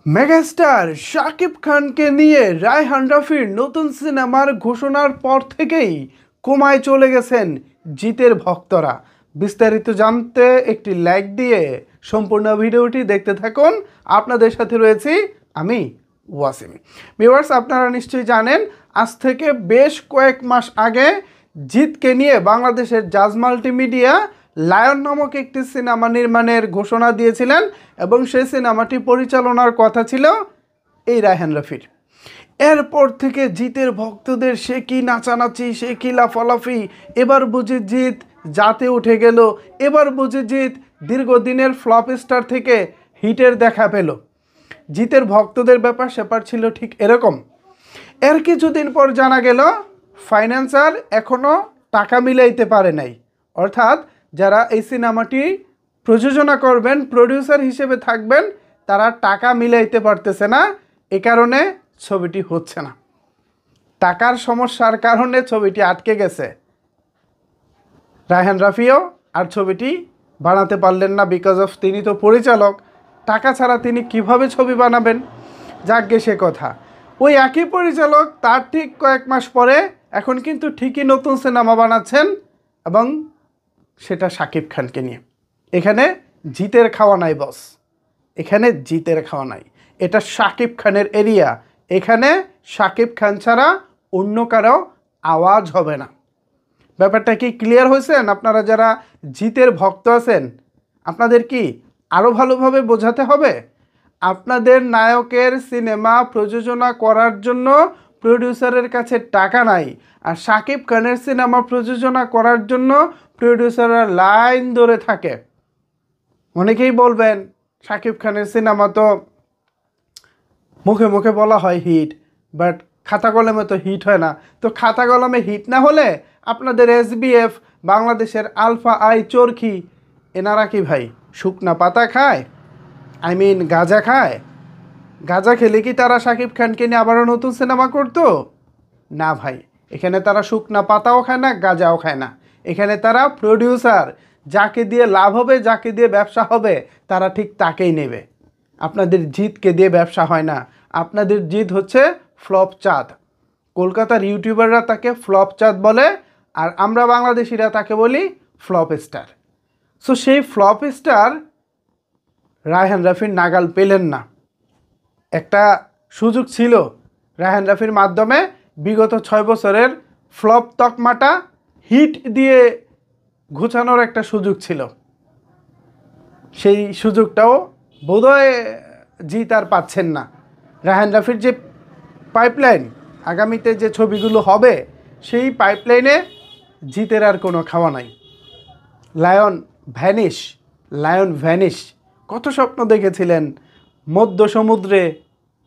Megastar Shakib খানকে নিয়ে রায়হান রাফির নতুন সিনেমার ঘোষণার পর থেকেই কোমায় চলে গেছেন জিতের ভক্তরা। বিস্তারিত জানতে একটি লাইক দিয়ে সম্পূর্ণ ভিডিওটি দেখতে থাকুন। আপনাদের সাথে রয়েছি আমি ওয়াসিম। ভিউয়ার্স, আপনারা নিশ্চয়ই জানেন আজ থেকে বেশ কয়েক মাস আগে জিতকে নিয়ে বাংলাদেশের জাজ মাল্টিমিডিয়া লায়ন নামক একটি সিনেমা নির্মাণের ঘোষণা দিয়েছিলেন এবং সেই সিনেমাটি পরিচালনার কথা ছিল এই রায়হান রাফির। এরপর থেকে জিতের ভক্তদের সে কি নাচানাচি, সে কি লাফালাফি, এবার বুঝি জিত জাতে উঠে গেল, এবার বুঝি জিত দীর্ঘদিনের ফ্লপ স্টার থেকে হিটের দেখা পেল। জিতের ভক্তদের ব্যাপার স্যাপার ছিল ঠিক এরকম। এর কিছুদিন পর জানা গেল ফাইন্যান্সার এখনও টাকা মিলাইতে পারে নাই, অর্থাৎ যারা এই সিনেমাটি প্রযোজনা করবেন, প্রডিউসার হিসেবে থাকবেন, তারা টাকা মিলাইতে পারতেছে না। এ কারণে ছবিটি হচ্ছে না। টাকার সমস্যার কারণে ছবিটি আটকে গেছে। রায়হান রাফিও আর ছবিটি বানাতে পারলেন না, বিকজ অফ তিনি তো পরিচালক, টাকা ছাড়া তিনি কিভাবে ছবি বানাবেন। যাকগে সে কথা। ওই একই পরিচালক তার ঠিক কয়েক মাস পরে এখন কিন্তু ঠিকই নতুন সিনেমা বানাচ্ছেন এবং সেটা শাকিব খানকে নিয়ে। এখানে জিতের খাওয়া নাই বস, এখানে জিতের খাওয়া নাই। এটা শাকিব খানের এরিয়া, এখানে শাকিব খান ছাড়া অন্য কারো আওয়াজ হবে না। ব্যাপারটা কি ক্লিয়ার হয়েছেন? আপনারা যারা জিতের ভক্ত আছেন, আপনাদের কি আরও ভালোভাবে বোঝাতে হবে? আপনাদের নায়কের সিনেমা প্রযোজনা করার জন্য প্রডিউসারের কাছে টাকা নাই, আর শাকিব খানের সিনেমা প্রযোজনা করার জন্য প্রডিউসাররা লাইন ধরে থাকে। অনেকেই বলবেন শাকিব খানের সিনেমা তো মুখে মুখে বলা হয় হিট, বাট খাতা কলমে তো হিট হয় না। তো খাতা কলমে হিট না হলে আপনাদের SBF, বাংলাদেশের আলফা আই, চরখি, এনারা কি ভাই শুকনা পাতা খায়? গাঁজা খায়? গাঁজা খেলে কি তারা শাকিব খানকে নিয়ে আবারও নতুন সিনেমা করতো? না ভাই, এখানে তারা শুকনা পাতাও খায় না, গাঁজাও খায় না। এখানে তারা প্রডিউসার, যাকে দিয়ে লাভ হবে, যাকে দিয়ে ব্যবসা হবে, তারা ঠিক তাকেই নেবে। আপনাদের জিতকে দিয়ে ব্যবসা হয় না। আপনাদের জিত হচ্ছে ফ্লপ চাঁদ। কলকাতার ইউটিউবাররা তাকে ফ্লপ চাঁদ বলে, আর আমরা বাংলাদেশিরা তাকে বলি ফ্লপ স্টার। সো সেই ফ্লপ স্টার রায়হান রাফির নাগাল পেলেন না। একটা সুযোগ ছিল রায়হান রাফির মাধ্যমে বিগত 6 বছরের ফ্লপ তকমাটা হিট দিয়ে ঘুচানোর একটা সুযোগ ছিল। সেই সুযোগটাও বোধহয় জিত আর পাচ্ছেন না। রায়হান রাফির যে পাইপলাইন, আগামীতে যে ছবিগুলো হবে, সেই পাইপলাইনে জিতের আর কোনো খাওয়া নাই। Lion vanish, lion vanish. কত স্বপ্ন দেখেছিলেন মধ্য সমুদ্রে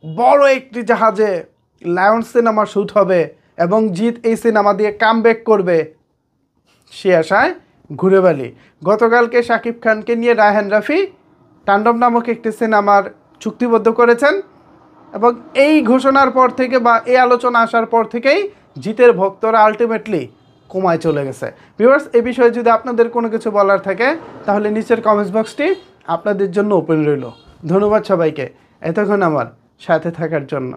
বড় একটি জাহাজে লায়ন সিনেমা শ্যুট হবে এবং জিত এই সিনেমা দিয়ে কামব্যাক করবে, সে আশায় ঘুরে বেড়ালি। গতকালকে শাকিব খানকে নিয়ে রায়হান রাফি তাণ্ডব নামক একটি সিনেমার চুক্তিবদ্ধ করেছেন এবং এই ঘোষণার পর থেকে বা এই আলোচনা আসার পর থেকেই জিতের ভক্তরা আলটিমেটলি কোমায় চলে গেছে। ভিউয়ার্স, এই বিষয়ে যদি আপনাদের কোনো কিছু বলার থাকে তাহলে নিচের কমেন্টস বক্সটি আপনাদের জন্য ওপেন রইল। ধন্যবাদ সবাইকে এতক্ষণ আমার সাথে থাকার জন্য।